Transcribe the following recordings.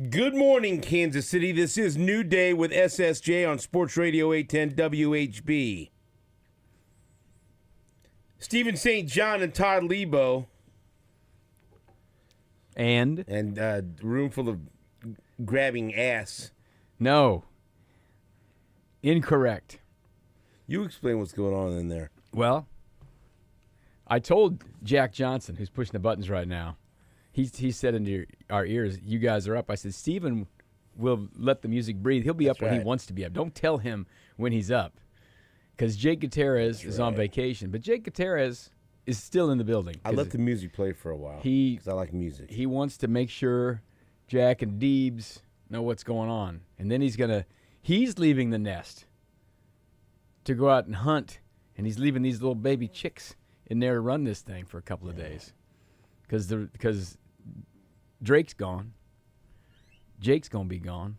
Good morning, Kansas City. This is New Day with SSJ on Sports Radio 810 WHB. Stephen St. John and Todd Leabo. And room full of grabbing ass. no. Incorrect. You explain what's going on in there. Well, I told Jack Johnson, who's pushing the buttons right now, he said into our ears, you guys are up. I said, Steven will let the music breathe. He'll be up when he wants to be up. Don't tell him when he's up. Because Jake Gutierrez is on vacation. But Jake Gutierrez is still in the building. I let the music play for a while because I like music. He wants to make sure Jack and Deebs know what's going on. And then he's leaving the nest to go out and hunt. And he's leaving these little baby chicks in there to run this thing for a couple of days. Because Drake's gone. Jake's going to be gone.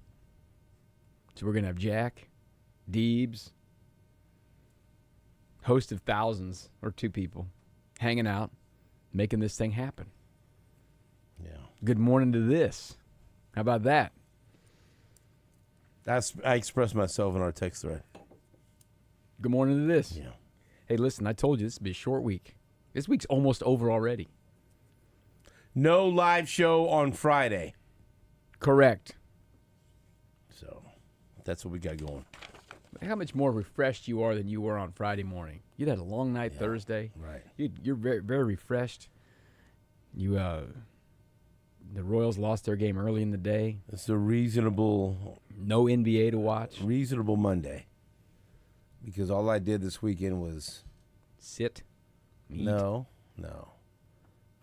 So we're going to have Jack, Deebs, host of thousands or two people hanging out, making this thing happen. Yeah. Good morning to this. How about that? I expressed myself in our text thread. Good morning to this. Yeah. Hey, listen, I told you this would be a short week. This week's almost over already. No live show on Friday. Correct. So that's what we got going. How much more refreshed you are than you were on Friday morning? You'd had a long night Thursday. Right. You're very, very refreshed. The Royals lost their game early in the day. It's a reasonable... No NBA to watch. Reasonable Monday. Because all I did this weekend was... Sit. Eat. No.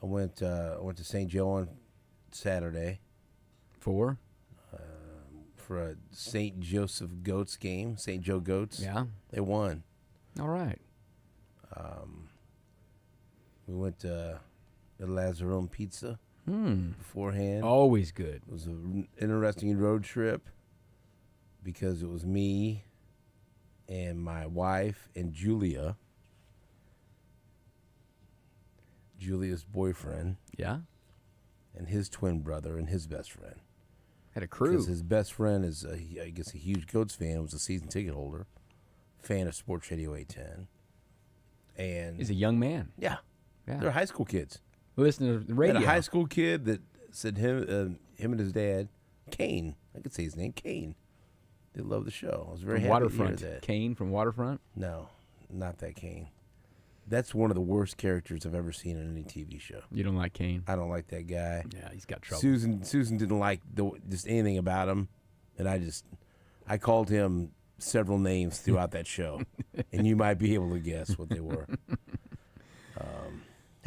I went to St. Joe on Saturday. For a St. Joseph Goats game. St. Joe Goats. Yeah. They won. All right. We went to the Lazzarone Pizza beforehand. Always good. It was an interesting road trip because it was me and my wife and Julia's boyfriend. Yeah. And his twin brother and his best friend. Had a crew. Because his best friend is, I guess, a huge Goats fan. Was a season ticket holder, fan of Sports Radio 810. And he's a young man. Yeah. They're high school kids. Listen to the radio. Had a high school kid that said him and his dad, Kane. I could say his name, Kane. They love the show. I was very happy to hear that. Kane from Waterfront? No, not that Kane. That's one of the worst characters I've ever seen in any TV show. You don't like Kane? I don't like that guy. Yeah, he's got trouble. Susan didn't like just anything about him, and I called him several names throughout that show, and you might be able to guess what they were.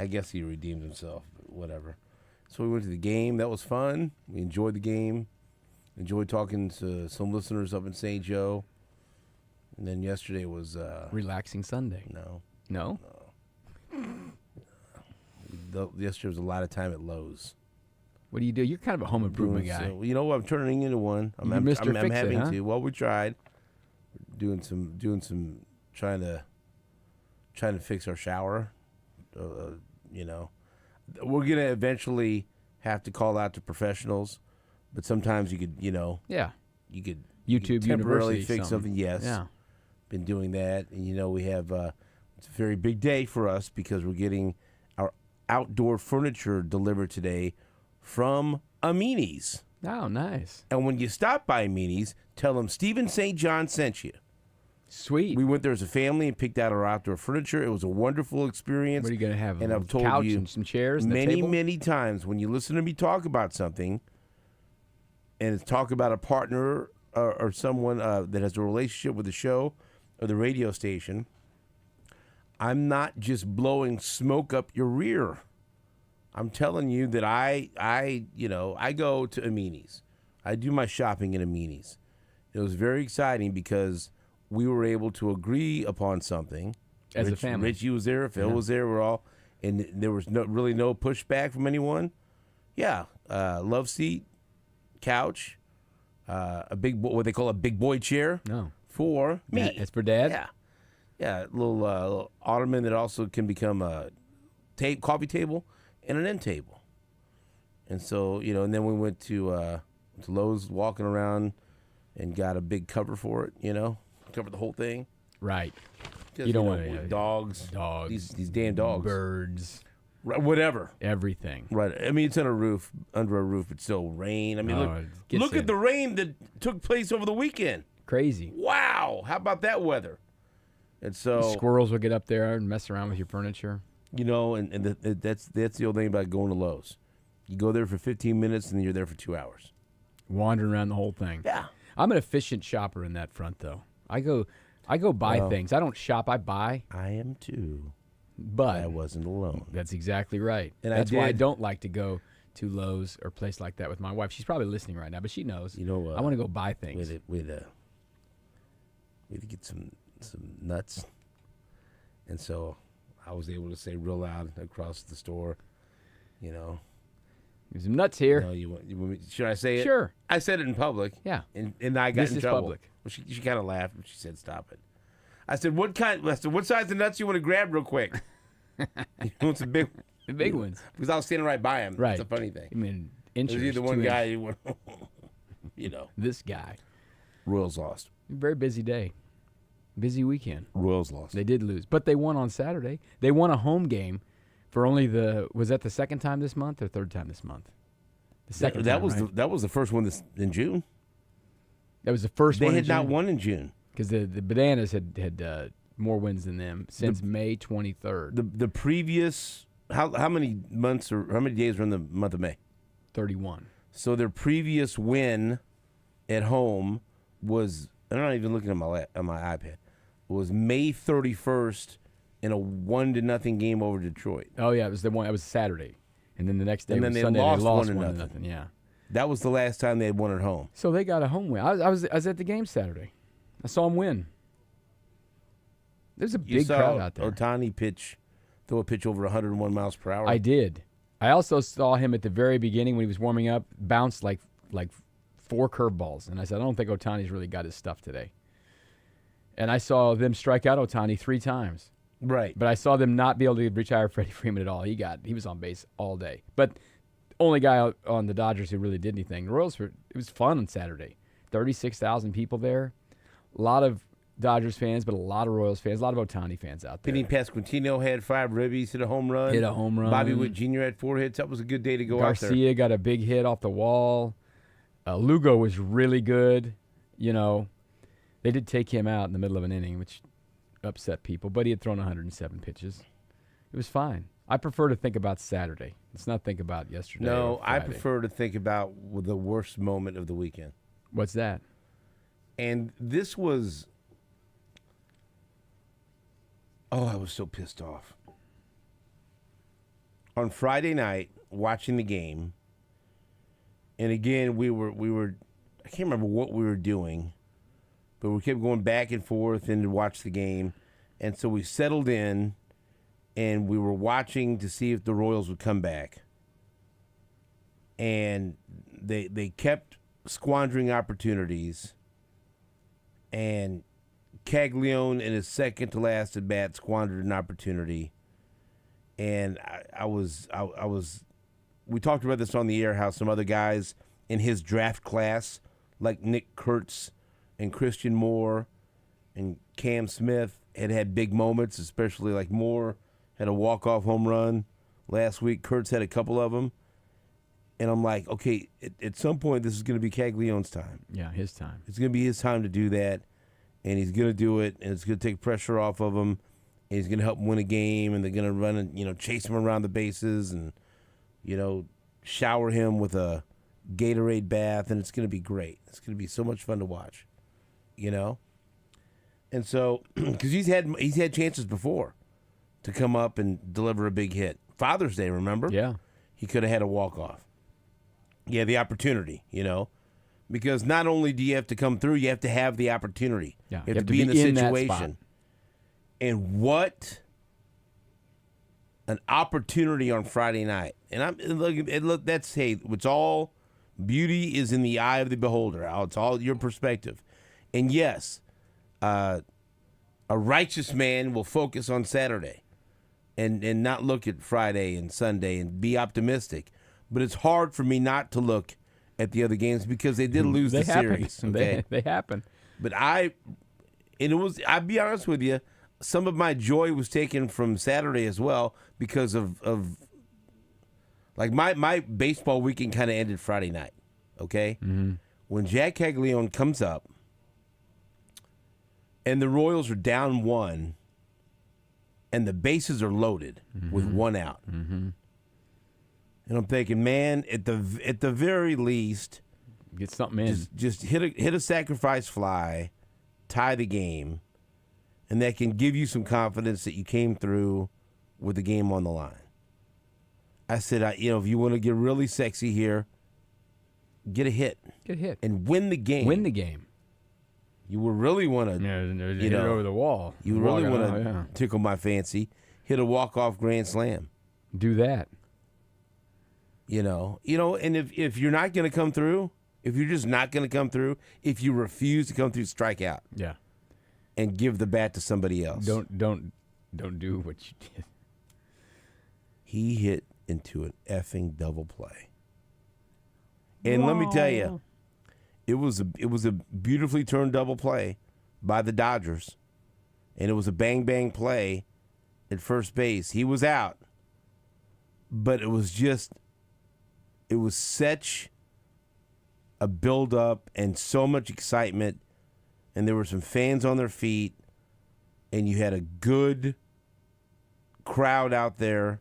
I guess he redeemed himself, but whatever. So we went to the game. That was fun. We enjoyed the game. Enjoyed talking to some listeners up in St. Joe. And then yesterday was... Relaxing Sunday. No? Yesterday was a lot of time at Lowe's. What do you do? You're kind of a home improvement guy. You know what? I'm turning into one. I'm having to. Well, we tried doing some trying to fix our shower. We're gonna eventually have to call out to professionals, but sometimes you could, you could YouTube temporarily University fix something. Yes, yeah. Been doing that, and we have it's a very big day for us because we're getting our outdoor furniture delivered today from Amini's. Oh, nice. And when you stop by Amini's, tell them Stephen St. John sent you. Sweet. We went there as a family and picked out our outdoor furniture. It was a wonderful experience. What are you going to have? And I've told couch you and some chairs and many times when you listen to me talk about something and it's talk about a partner or someone that has a relationship with the show or the radio station, I'm not just blowing smoke up your rear. I'm telling you that I go to Amini's. I do my shopping at Amini's. It was very exciting because we were able to agree upon something. As a family. Richie was there, Phil was there, and there was no pushback from anyone. Yeah, love seat, couch, a big what they call a big boy chair. No. For me. Yeah, it's for Dad? Yeah. Yeah, a little ottoman that also can become a coffee table and an end table. And so, and then we went to to Lowe's, walking around, and got a big cover for it. Cover the whole thing. Right. You don't want dogs. These damn dogs. Birds. Right, whatever. Everything. Right. I mean, it's on a roof, under a roof, but still rain. I mean, look at the rain that took place over the weekend. Crazy. Wow. How about that weather? And so squirrels will get up there and mess around with your furniture. That's the old thing about going to Lowe's. You go there for 15 minutes and then you're there for 2 hours. Wandering around the whole thing. Yeah. I'm an efficient shopper in that front, though. I go buy things. I don't shop. I buy. I am too. But I wasn't alone. That's exactly right. And that's why I don't like to go to Lowe's or a place like that with my wife. She's probably listening right now, but she knows. I want to go buy things. We had to get some nuts, and so I was able to say real loud across the store, There's some nuts here. Should I say it? Sure. I said it in public. Yeah. And I got This in is trouble. public. Well, she kind of laughed, but she said, "Stop it." I said, "What size of nuts you want to grab real quick?" You want some big, the big ones? Because I was standing right by him. Right. It's a funny thing. I mean, inches. It was either one guy who went, This guy. Royals lost. Very busy day. Busy weekend. Royals lost. They did lose, but they won on Saturday. They won a home game for only was that the second time this month or third time this month? The second that time, was right? that was the first one in June. That was the first one. They had not won in June. Because the Bananas had more wins than them since May 23rd. The previous how many months or how many days were in the month of May? 31. So their previous win at home was, I'm not even looking at my iPad. It was May 31st in a 1-0 game over Detroit. Oh yeah, it was the one. It was Saturday, and then the next day, and then Sunday, lost they lost 1-0. Yeah, that was the last time they had won at home. So they got a home win. I was at the game Saturday. I saw them win. There's a big crowd out there. Ohtani throw a pitch over 101 miles per hour. I did. I also saw him at the very beginning when he was warming up, bounce like 4 curveballs, and I said, I don't think Ohtani's really got his stuff today. And I saw them strike out Ohtani 3 times. Right. But I saw them not be able to retire Freddie Freeman at all. He was on base all day. But only guy on the Dodgers who really did anything. The Royals it was fun on Saturday. 36,000 people there. A lot of Dodgers fans, but a lot of Royals fans, a lot of Ohtani fans out there. Penny Pasquantino had 5 ribbies, hit a home run. Bobby Witt Jr. had 4 hits. That was a good day to go out there. Garcia got a big hit off the wall. Lugo was really good. They did take him out in the middle of an inning, which upset people, but he had thrown 107 pitches. It was fine. I prefer to think about Saturday. Let's not think about yesterday. No, I prefer to think about the worst moment of the weekend. What's that? And this was... Oh, I was so pissed off. On Friday night, watching the game, and again, we were I can't remember what we were doing, but we kept going back and forth and to watch the game. And so we settled in, and we were watching to see if the Royals would come back. And they kept squandering opportunities, and Caglione in his second to last at bat squandered an opportunity. And I was we talked about this on the air, how some other guys in his draft class, like Nick Kurtz and Christian Moore and Cam Smith, had big moments, especially like Moore had a walk-off home run last week. Kurtz had a couple of them. And I'm like, okay, at some point this is going to be Caglione's time. Yeah, his time. It's going to be his time to do that, and he's going to do it, and it's going to take pressure off of him, and he's going to help him win a game, and they're going to run and chase him around the bases and shower him with a Gatorade bath, and it's going to be great. It's going to be so much fun to watch, And so, because he's had chances before to come up and deliver a big hit. Father's Day, remember? Yeah. He could have had a walk-off. Yeah, the opportunity, because not only do you have to come through, you have to have the opportunity. Yeah, you have to be in the situation. And what an opportunity on Friday night. And look, that's, hey, it's all beauty is in the eye of the beholder. It's all your perspective. And yes, a righteous man will focus on Saturday and not look at Friday and Sunday and be optimistic. But it's hard for me not to look at the other games because they did lose They the happen. series. Okay? They happen. But I'll be honest with you, some of my joy was taken from Saturday as well because of like my baseball weekend kind of ended Friday night. Okay? Mm-hmm. When Jack Caglione comes up and the Royals are down 1 and the bases are loaded with 1 out. Mm-hmm. And I'm thinking, man, at the very least, Get something in. just hit a sacrifice fly, tie the game, and that can give you some confidence that you came through with the game on the line. I said, if you want to get really sexy here, get a hit. Get hit. And win the game. Win the game. You would really want to, Hit it over the wall. you really Walk want out, to yeah. tickle my fancy, hit a walk-off grand slam. Do that. And if you're not going to come through, if you're just not going to come through, if you refuse to come through, strike out Yeah. and give the bat to somebody else. Don't do what you did. He hit into an effing double play. And let me tell you, it was a beautifully turned double play by the Dodgers. And it was a bang-bang play at first base. He was out. But it was such a build-up and so much excitement. And there were some fans on their feet. And you had a good crowd out there.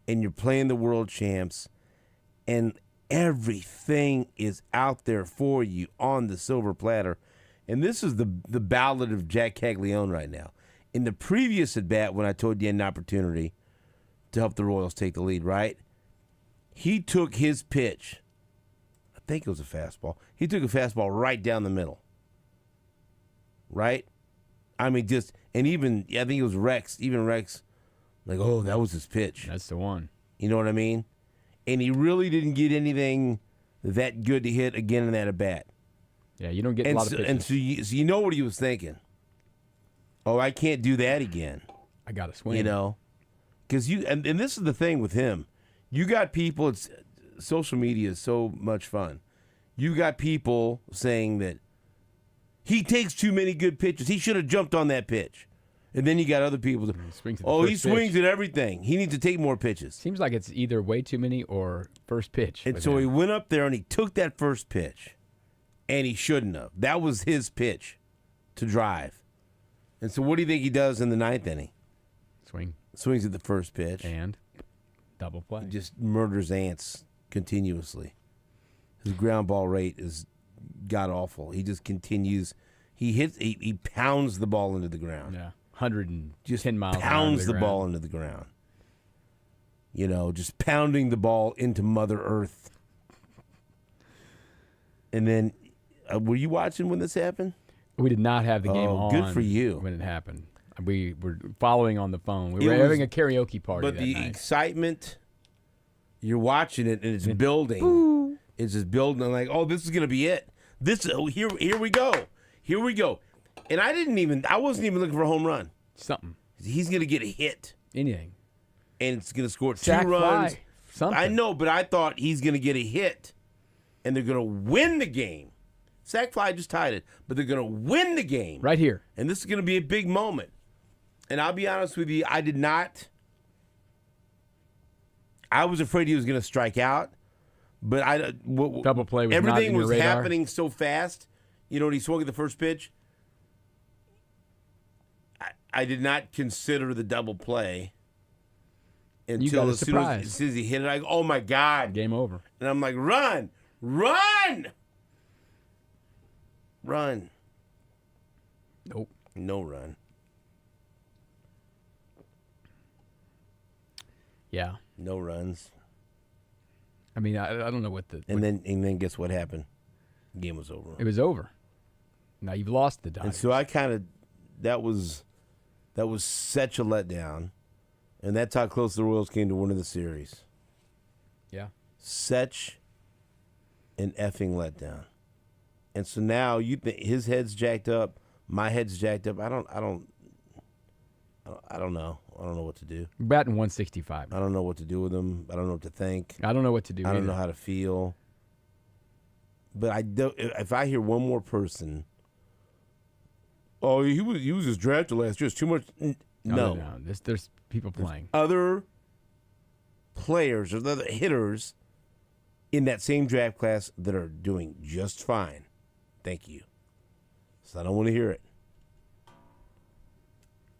And you're playing the world champs. And everything is out there for you on the silver platter. And this is the ballad of Jack Caglione right now. In the previous at-bat, when I told you an opportunity to help the Royals take the lead, right? He took his pitch. I think it was a fastball. He took a fastball right down the middle. Right? I mean, I think it was Rex. Even Rex, like, oh, that was his pitch. That's the one. You know what I mean? And he really didn't get anything that good to hit again in that at-bat. Yeah, you don't get a lot of pitches. And so you know what he was thinking. Oh, I can't do that again. I got to swing. Because and this is the thing with him. You got people, social media is so much fun. You got people saying that he takes too many good pitches. He should have jumped on that pitch. And then you got other people. He swings at everything. He needs to take more pitches. Seems like it's either way too many or first pitch. And so he went up there and he took that first pitch. And he shouldn't have. That was his pitch to drive. And so what do you think he does in the ninth inning? Swings at the first pitch. And double play. He just murders ants continuously. His ground ball rate is god-awful. He just continues. He pounds the ball into the ground. Yeah. 110 just miles. Pounds the ball into the ground. Just pounding the ball into Mother Earth. And then, were you watching when this happened? We did not have the game on. Good for you. When it happened. We were following on the phone. We were having a karaoke party But that the night. excitement, you're watching it, and it's building. Boo. It's just building. I'm like, oh, this is going to be it. Here we go. Here we go. And I wasn't even looking for a home run. Something. He's going to get a hit. Anything. And it's going to score Sack 2 runs. Fly. Something. I know, but I thought he's going to get a hit. And they're going to win the game. Sack fly just tied it. But they're going to win the game. Right here. And this is going to be a big moment. And I'll be honest with you, I was afraid he was going to strike out. But double play was everything not in your was radar. happening so fast. When he swung at the first pitch, I did not consider the double play until as soon as he hit it. I go, oh my God, game over. And I'm like, run. Nope, no run. Yeah, no runs. I mean, I don't know what and then guess what happened? The game was over. It was over. Now you've lost the Dodgers. And so I kind of that was such a letdown, and that's how close the Royals came to winning the series. Yeah, such an effing letdown. And so now his head's jacked up, my head's jacked up. I don't know. I don't know what to do. Batting 165. I don't know what to do with him. I don't know what to think. I don't know what to do. I don't know how to feel. But I don't. If I hear one more person, oh, he was just drafted last year. It's too much. No. There's people playing. Other players or other hitters in that same draft class that are doing just fine. Thank you. So I don't want to hear it.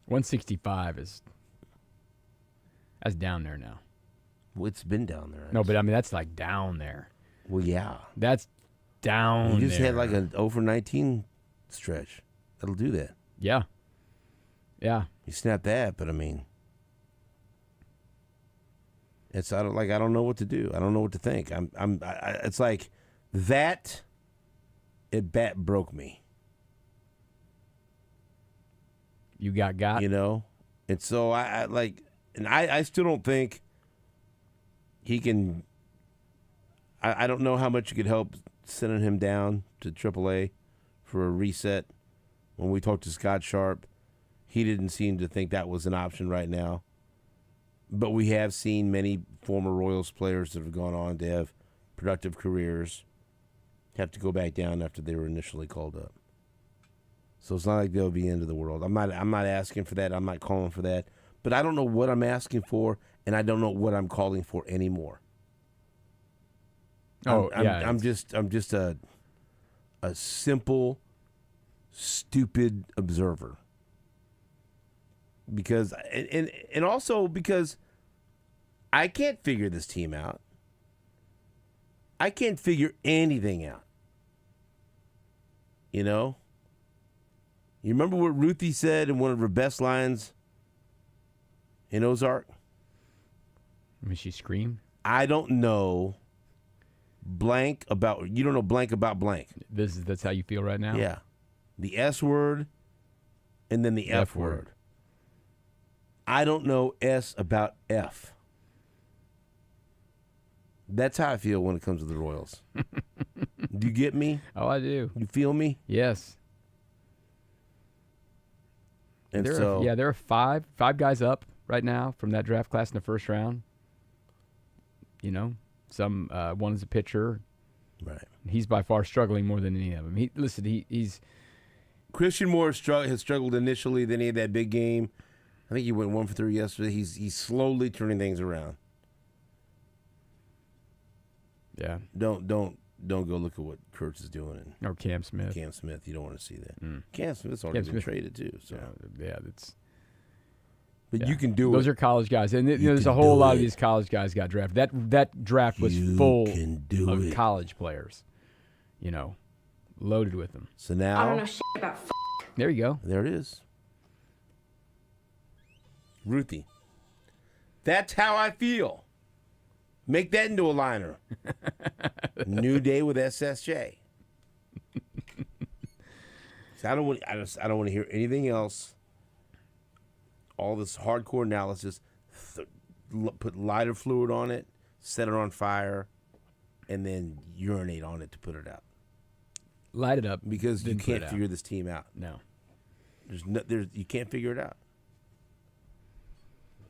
165 that's down there now. Well, it's been down there. No, but I mean that's like down there. Well, yeah. That's down. You just there. had like an 0-19 stretch. That'll do that. Yeah. Yeah. You snap that, but I mean, I don't know what to do. I don't know what to think. It's like that at bat broke me. You got. You know? And so I still don't think he can. I don't know how much you could help sending him down to AAA for a reset. When we talked to Scott Sharp, he didn't seem to think that was an option right now. But we have seen many former Royals players that have gone on to have productive careers have to go back down after they were initially called up. So it's not like they'll be the end of the world. I'm not asking for that. I'm not calling for that. But I don't know what I'm asking for, and I don't know what I'm calling for anymore. I'm just a simple, stupid observer. Because and also because I can't figure this team out. I can't figure anything out. You know? You remember what Ruthie said in one of her best lines in Ozark? I mean, she screamed. I don't know blank about, you don't know blank about blank. That's how you feel right now? Yeah. The S word and then the F word. I don't know S about F. That's how I feel when it comes to the Royals. Do you get me? Oh, I do. You feel me? Yes. And there are five guys up right now from that draft class in the first round. You know, one is a pitcher. Right. He's by far struggling more than any of them. He's Christian Moore has struggled initially. Then he had that big game. I think he went 1 for 3 yesterday. He's slowly turning things around. Yeah. Don't go look at what Kurtz is doing. Or Cam Smith. You don't want to see that. Cam Smith's already been traded too. So that's. But you can do Those it. are college guys, and there's a whole lot of these college guys got drafted. That draft was full of college players. You know, loaded with them. So now I don't know shit about. There you go. There it is. Ruthie. That's how I feel. Make that into a liner. New day with SSJ. So I don't want to hear anything else. All this hardcore analysis. Put lighter fluid on it, set it on fire, and then urinate on it to put it out. Light it up because you can't figure this team out. No. You can't figure it out.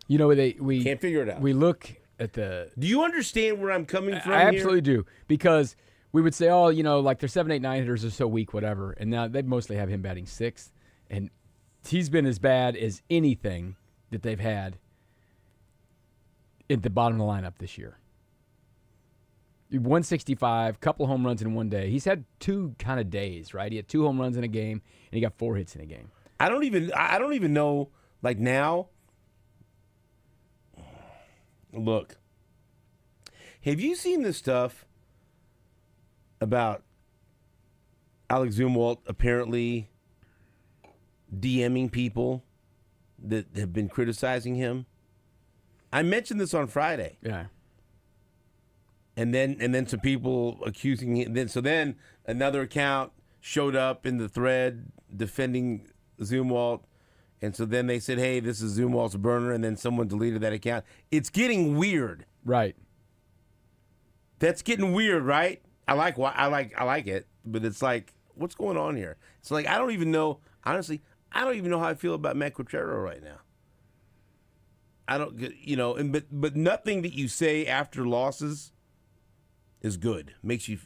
You know, we can't figure it out. We look at the. Do you understand where I'm coming from? I absolutely do, because we would say, oh, you know, like their 7, 8, 9 hitters are so weak, whatever, and now they mostly have him batting 6th, and he's been as bad as anything that they've had at the bottom of the lineup this year. 165, couple home runs in one day. He's had 2 kind of days, right? He had 2 home runs in a game, and he got 4 hits in a game. I don't even know, like now. Look, have you seen this stuff about Alex Zumwalt apparently DMing people that have been criticizing him? I mentioned this on Friday. Yeah. And then some people accusing him. Then another account showed up in the thread defending Zumwalt. And so then they said, hey, this is Zumwalt's burner, and then someone deleted that account. It's getting weird. Right. That's getting weird, right? I like it, but it's like, what's going on here? It's like I don't even know, honestly, I don't even know how I feel about Matt Quatrero right now. I don't, but nothing that you say after losses is good. Makes you,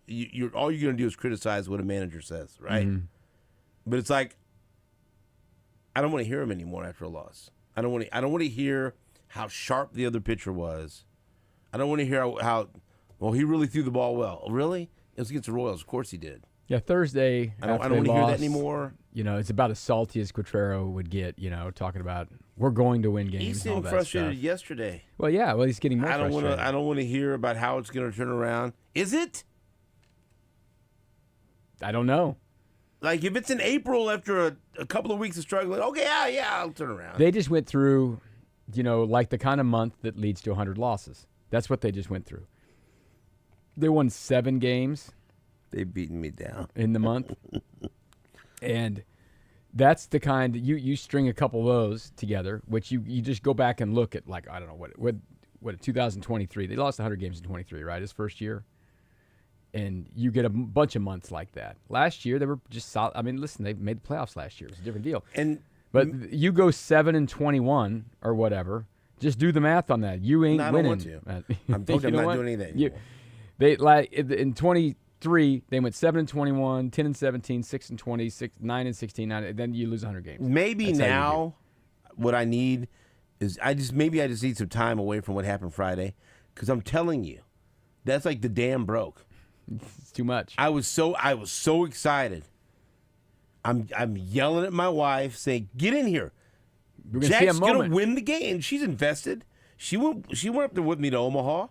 you're all you're going to do is criticize what a manager says, right? Mm-hmm. But it's like, I don't want to hear him anymore after a loss. I don't want to hear how sharp the other pitcher was. I don't want to hear how well, he really threw the ball well. Really? It was against the Royals. Of course he did. Yeah, Thursday. I don't want to hear that anymore. It's about as salty as Quatrero would get, talking about we're going to win games. He seemed frustrated yesterday. Well, yeah. Well, he's getting more frustrated. I don't want to hear about how it's going to turn around. Is it? I don't know. Like, if it's in April after a couple of weeks of struggling, okay, yeah, I'll turn around. They just went through, like the kind of month that leads to 100 losses. That's what they just went through. They won 7 games. They've beaten me down. In the month. And that's the kind you string a couple of those together, which you just go back and look at, like, I don't know, what 2023. They lost 100 games in 23, right? His first year. And you get a bunch of months like that. Last year, they were just solid. I mean, listen, they made the playoffs last year. It was a different deal. But you go 7-21 or whatever. Just do the math on that. You ain't winning. I don't want to. I'm told I'm not doing anything anymore. They like in 23, they went 7-21, 10-17, 6-20, 9-16, 9. Then you lose 100 games. Maybe now, what I need is I just need some time away from what happened Friday, because I'm telling you, that's like the dam broke. It's too much. I was so excited. I'm yelling at my wife, saying, "Get in here! Jack's gonna win the game." She's invested. She went up there with me to Omaha.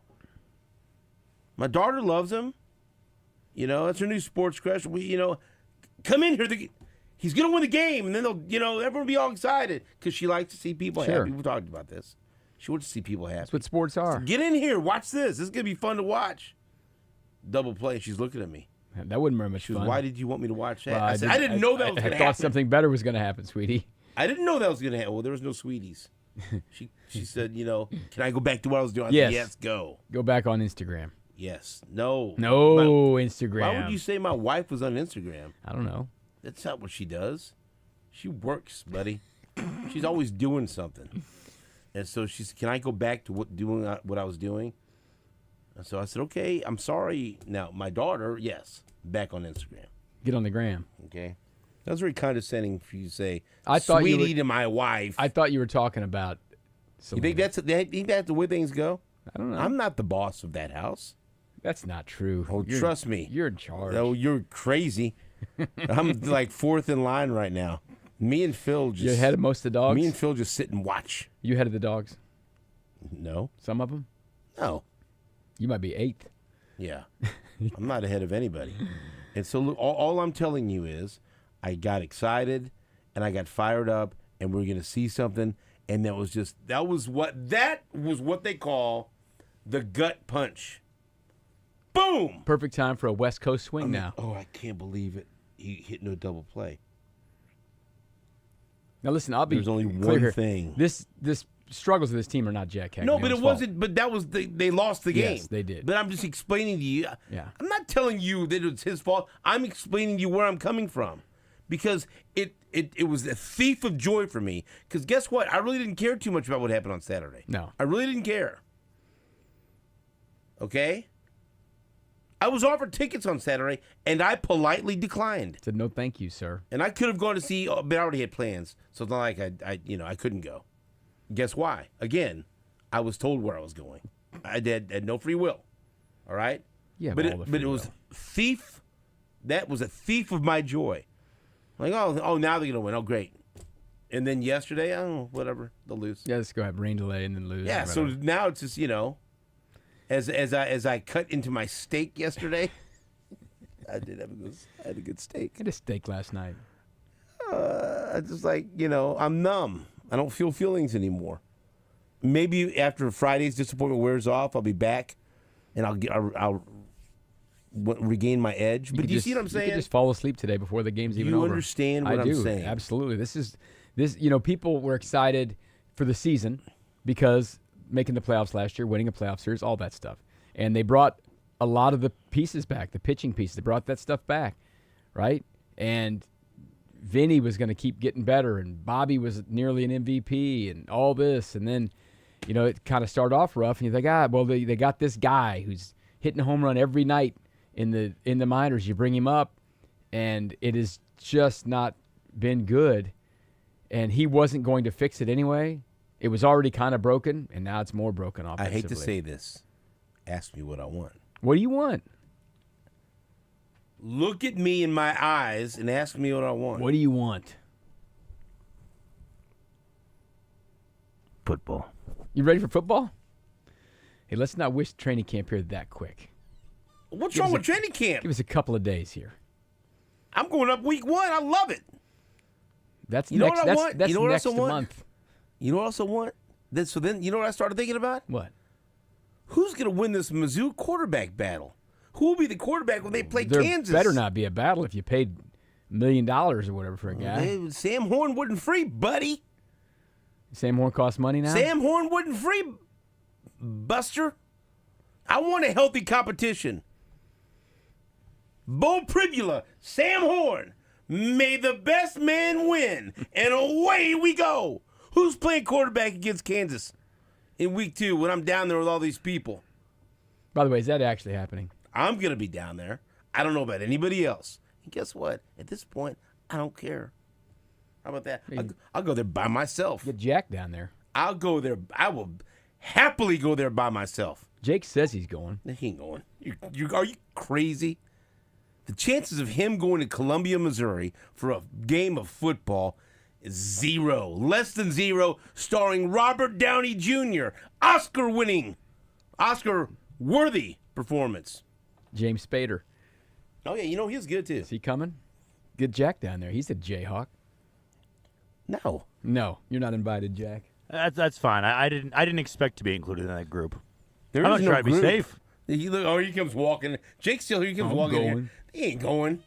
My daughter loves him. That's her new sports crush. Come in here. He's gonna win the game, and then they'll, everyone will be all excited because she likes to see people happy. We talked about this. She wants to see people happy. That's what sports are. So get in here. Watch this. This is gonna be fun to watch. Double play. She's looking at me. That wouldn't be much fun. Why did you want me to watch that? Well, I said, I didn't know that was going to happen. I thought something better was going to happen, sweetie. I didn't know that was going to happen. Well, there was no sweeties. She said, can I go back to what I was doing? I said, yes, go. Go back on Instagram. Yes. No. Instagram. Why would you say my wife was on Instagram? I don't know. That's not what she does. She works, buddy. She's always doing something. And so she said, can I go back to what I was doing? And so I said, okay, I'm sorry. Now, my daughter, yes, back on Instagram. Get on the gram. Okay. That was very condescending for you to say, to my wife. I thought you were talking about Selena. You think that's the way things go? I don't know. I'm not the boss of that house. That's not true. Oh, trust me. You're in charge. Oh, you're crazy. I'm like 4th in line right now. Me and Phil just... You're ahead of most of the dogs? Me and Phil just sit and watch. You ahead of the dogs? No. Some of them? No. You might be 8th. Yeah. I'm not ahead of anybody. And so all I'm telling you is I got excited and I got fired up and we're going to see something. And that was what they call the gut punch. Boom! Perfect time for a West Coast swing now. Oh, I can't believe it. He hit no double play. Now listen, I'll be There's only clear one here. thing. This struggles of this team are not Jack Cagney's No, but it fault. wasn't. But that was they lost the game. Yes, they did. But I'm just explaining to you. Yeah. I'm not telling you that it's his fault. I'm explaining to you where I'm coming from, because it was a thief of joy for me. Because guess what? I really didn't care too much about what happened on Saturday. No, I really didn't care. Okay. I was offered tickets on Saturday, and I politely declined. Said no, thank you, sir. And I could have gone to see, but I already had plans, so it's not like I couldn't go. Guess why? Again, I was told where I was going. I had no free will. All right? Yeah, but it was thief. That was a thief of my joy. Like, now they're going to win. Oh, great. And then yesterday, whatever, they'll lose. Yeah, let's go have rain delay and then lose. Yeah, so now it's just, as I cut into my steak yesterday, I had a good steak. I had a steak last night. I just I'm numb. I don't feel feelings anymore. Maybe after Friday's disappointment wears off, I'll be back, and I'll regain my edge. But do you see what I'm saying? You could just fall asleep today before the game's even over. You understand what I'm saying? Absolutely. This. People were excited for the season because making the playoffs last year, winning a playoff series, all that stuff, and they brought a lot of the pieces back, the pitching pieces. They brought that stuff back, right? And Vinny was going to keep getting better, and Bobby was nearly an MVP, and all this, and then, it kind of started off rough, and you think, well, they got this guy hitting a home run every night in the minors. You bring him up, and it has just not been good. And he wasn't going to fix it anyway. It was already kind of broken, and now it's more broken offensively. I hate to say this. Ask me what I want. What do you want? Look at me in my eyes and ask me what I want. What do you want? Football. You ready for football? Hey, let's not wish training camp here that quick. What's wrong with training camp? Give us a couple of days here. I'm going up week 1. I love it. That's You know next. what I want? That's You know what next else I want? month. You know what else I want? So then, you know what I started thinking about? What? Who's going to win this Mizzou quarterback battle? Who will be the quarterback when they play There Kansas? better not be a battle if you paid $1 million or whatever for a guy. Hey, Sam Horn free, buddy. Sam Horn costs money now? Sam Horn free, Buster. I want a healthy competition. Bo Pribula, Sam Horn. May the best man win. And away we go. Who's playing quarterback against Kansas in week 2 when I'm down there with all these people? By the way, is that actually happening? I'm going to be down there. I don't know about anybody else. And guess what? At this point, I don't care. How about that? I'll go there by myself. Get Jack down there. I'll go there. I will happily go there by myself. Jake says he's going. He ain't going. Are you crazy? The chances of him going to Columbia, Missouri for a game of football is 0. Less than 0, starring Robert Downey Jr. Oscar-worthy performance. James Spader. Oh, yeah, you know, he's good, too. Is he coming? Get Jack down there. He's a Jayhawk. No. No, you're not invited, Jack. That's fine. I didn't expect to be included in that group. There I'm is not no trying to be group. safe. He comes walking. Jake's still here. He comes I'm walking going. here. He ain't going.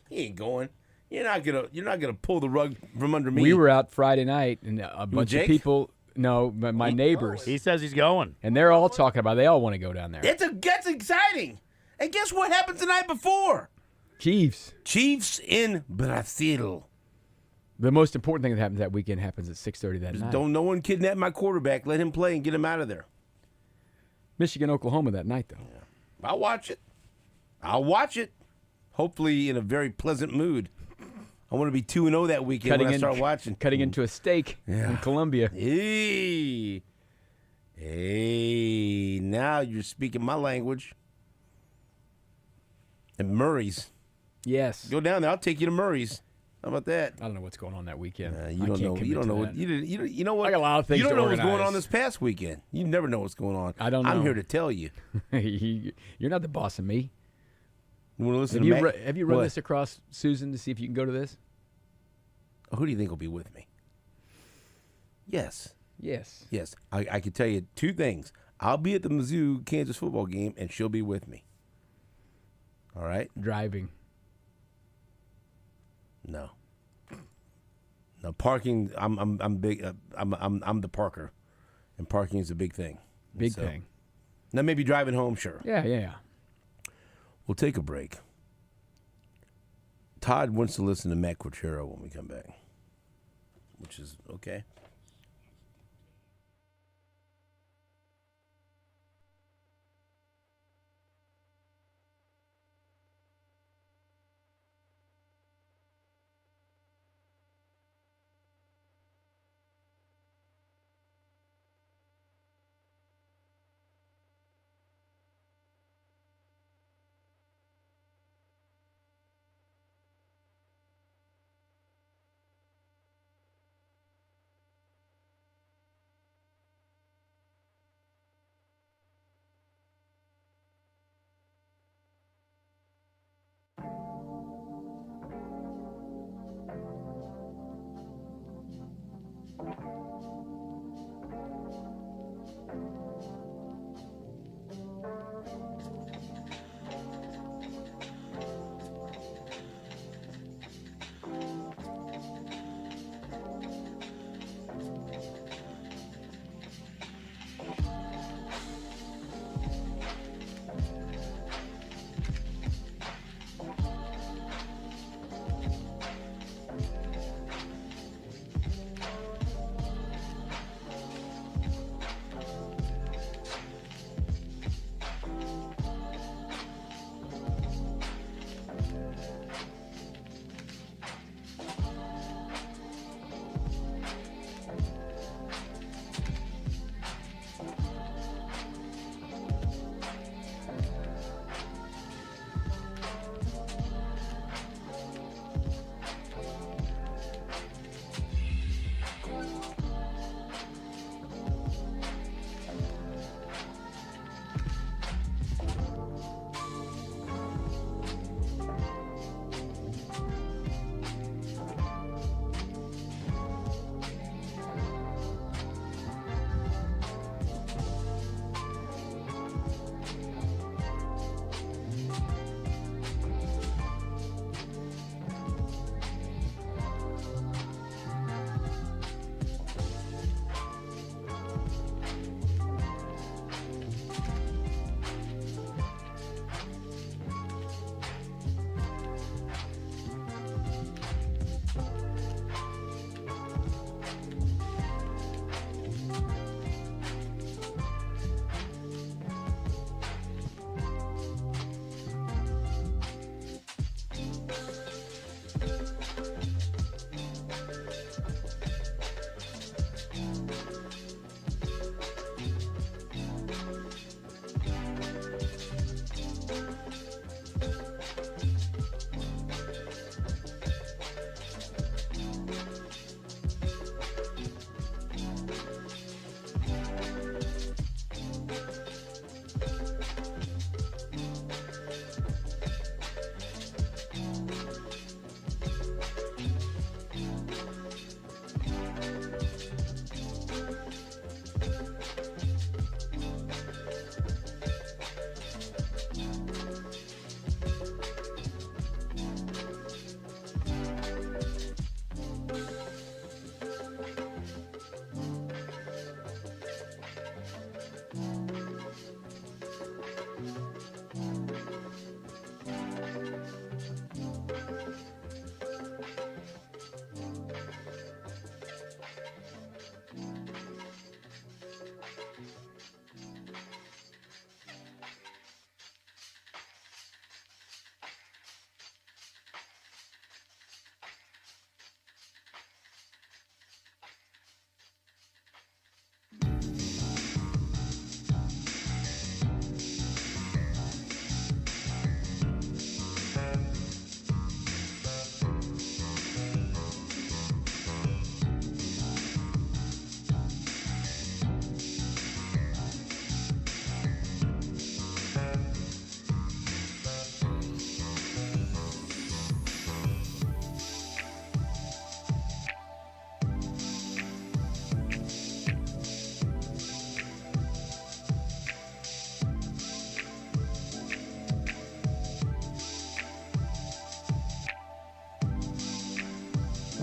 He ain't going. You're not gonna pull the rug from under me. We were out Friday night, and a bunch Jake? of people. No, my neighbors, He says he's going. and they're all talking about. They all want to go down there. That's exciting. And guess what happened the night before? Chiefs. Chiefs in Brazil. The most important thing that happens that weekend happens at 6:30 that night. Don't no one kidnap my quarterback. Let him play and get him out of there. Michigan, Oklahoma that night, though. I'll watch it. Hopefully in a very pleasant mood. I want to be 2-0 that weekend when I start watching. Cutting into a steak in Columbia. Hey, now you're speaking my language. And Murray's. Yes. Go down there. I'll take you to Murray's. How about that? I don't know what's going on that weekend. You don't know. You don't know what. You know what? I got a lot of things You don't to know what's going organize. on this past weekend. You never know what's going on. I don't know. I'm here to tell you. You're not the boss of me. You want to listen Have to Mac? have you run What? this across Susan to see if you can go to this? Who do you think will be with me? Yes. Yes. Yes. I can tell you 2 things. I'll be at the Mizzou Kansas football game, and she'll be with me. All right? Driving. No. No, parking. I'm big. I'm the parker, and parking is a big thing. Big thing. Now maybe driving home, sure. Yeah. We'll take a break. Todd wants to listen to Matt Quattrero when we come back, which is okay.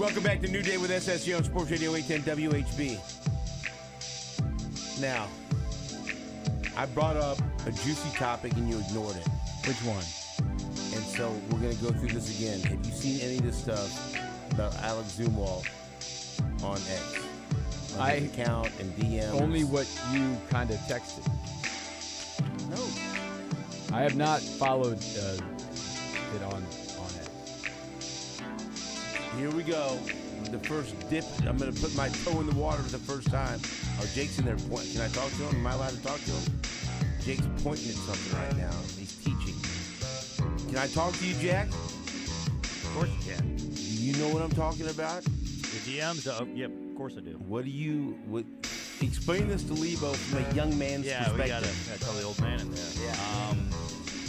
welcome back to New Day with SSJ on Sports Radio 810 WHB. Now, I brought up a juicy topic and you ignored it. Which one? And so we're going to go through this again. Have you seen any of this stuff about Alex Zumwalt on X? On his account and DMs? Only what you kind of texted. No. I have not followed it on X. Here we go. The first dip. I'm going to put my toe in the water for the first time. Oh, Jake's in there. Can I talk to him? Am I allowed to talk to him? Jake's pointing at something right now. He's teaching. Can I talk to you, Jack? Of course you can. Do you know what I'm talking about? The DMs? Yep, of course I do. Explain this to Leabo from a young man's perspective. We gotta tell the old man in there.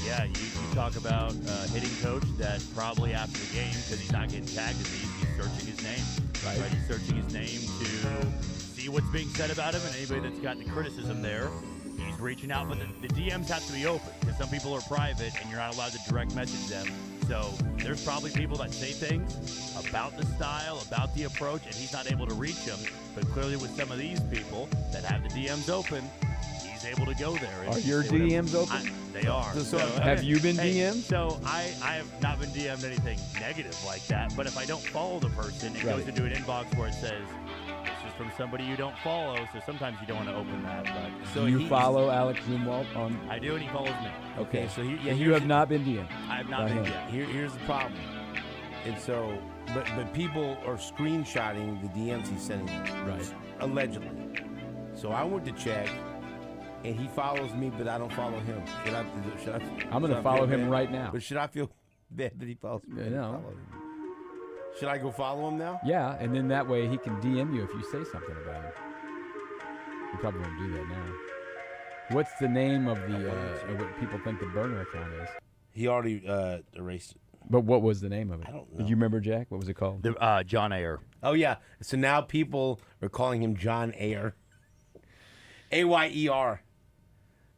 You talk about a hitting coach that probably after the game, because he's not getting tagged in these, he's searching his name. Right? He's searching his name to see what's being said about him, and anybody that's got the criticism there, he's reaching out. But the DMs have to be open, because some people are private, and you're not allowed to direct message them. So there's probably people that say things about the style, about the approach, and he's not able to reach them. But clearly with some of these people that have the DMs open, he's able to go there. Are your DMs open? They are. So have you been DM'd? So I have not been DM'd anything negative like that. But if I don't follow the person, it goes into an inbox where it says, this is from somebody you don't follow. So sometimes you don't want to open that. But so you follow Alex Zumwalt on? I do, and he follows me. Okay, so you have not been DM'd. I have not been DM'd. Here's the problem. And so, but people are screenshotting the DMs he's sending them. Right. Allegedly. So I went to check, and he follows me, but I don't follow him. Should I? I'm going to follow him right now. But should I feel bad that he follows me? No. Should I go follow him now? Yeah, and then that way he can DM you if you say something about him. You probably won't do that now. What's the name of the what people think the burner account is? He already erased it. But what was the name of it? I don't know. Did you remember, Jack? What was it called? John Ayer. Oh, yeah. So now people are calling him John Ayer. Ayer.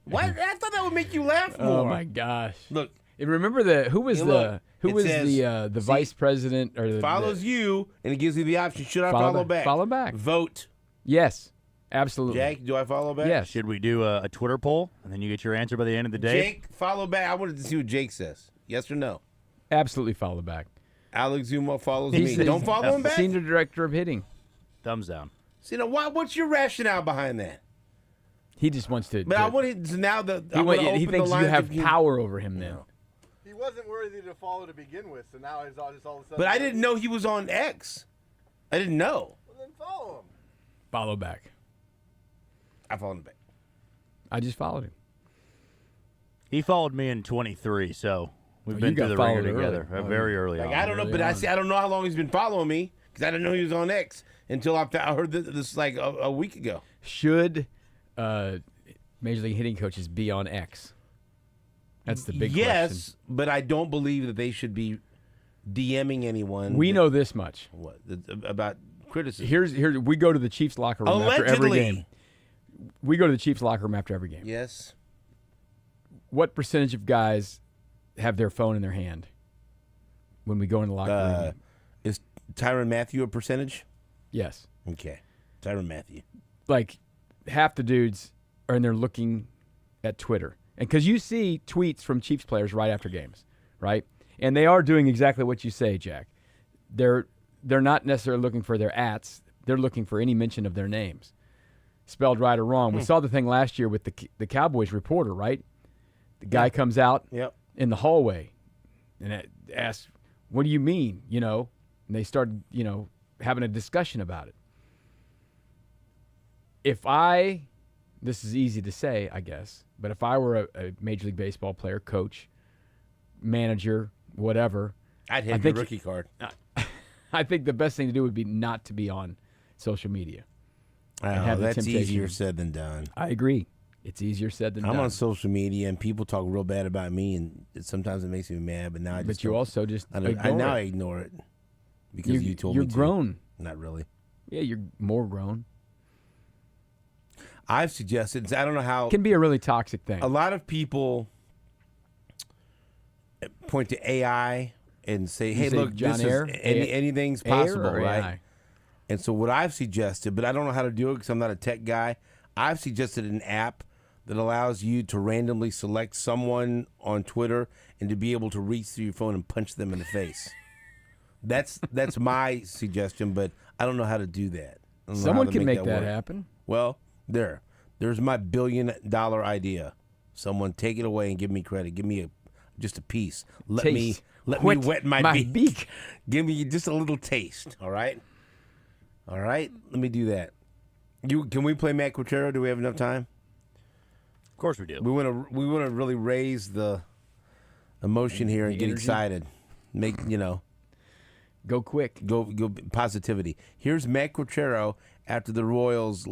What? I thought that would make you laugh more. Oh my gosh! Look, and remember who was the vice president or follows you, and it gives you the option. Should I follow back? Follow back. Vote. Yes, absolutely. Jack, do I follow back? Yes. Should we do a Twitter poll, and then you get your answer by the end of the day? Jake, follow back. I wanted to see what Jake says. Yes or no? Absolutely follow back. Alex Zumwalt follows me. Don't follow him back? Senior director of hitting. Thumbs down. See, now, what's your rationale behind that? He just wants to. But I want to now that he thinks you have power over him. Then he wasn't worthy to follow to begin with, so now he's all of a sudden. But I didn't know he was on X. I didn't know. Well, then follow him. Follow back. I followed him back. I just followed him. He followed me in 23, so we've been through the ringer together very early on. I don't know, but I don't know how long he's been following me because I didn't know he was on X until I heard this like a week ago. Should Major League hitting coaches be on X? That's the big question. Yes, but I don't believe that they should be DMing anyone. We know this much. What about criticism? Here's we go to the Chiefs locker room after every game. We go to the Chiefs locker room after every game. Yes. What percentage of guys have their phone in their hand when we go in the locker room? Is Tyrann Mathieu a percentage? Yes. Okay. Tyrann Mathieu. Like half the dudes are in there looking at Twitter. And because you see tweets from Chiefs players right after games, right? And they are doing exactly what you say, Jack. They're not necessarily looking for their ats. They're looking for any mention of their names, spelled right or wrong. We saw the thing last year with the Cowboys reporter, right? The guy comes out in the hallway and asks, "What do you mean?" And they started, having a discussion about it. This is easy to say, I guess, but if I were a Major League Baseball player, coach, manager, whatever, I'd hit the rookie card. I think the best thing to do would be not to be on social media. That's easier said than done. I agree. It's easier said than done. I'm on social media, and people talk real bad about me, and sometimes it makes me mad, but now I just also just I ignore it because you told me to. You're grown. Not really. Yeah, you're more grown. I've suggested, I don't know how. It can be a really toxic thing. A lot of people point to AI and say, You hey, say look, John this Ayer? is anything's Ayer possible, or right? AI? And so what I've suggested, but I don't know how to do it because I'm not a tech guy. I've suggested an app that allows you to randomly select someone on Twitter and to be able to reach through your phone and punch them in the face. That's my suggestion, but I don't know how to do that. I don't know how Someone to can make that work. happen. Well, there's my $1 billion idea. Someone take it away and give me credit. Give me just a piece. Let me wet my beak. Give me just a little taste. All right. Let me do that. Can we play Matt Quintero? Do we have enough time? Of course we do. We want to really raise the emotion here and get energy. excited. Go quick. Go positivity. Here's Matt Quintero after the Royals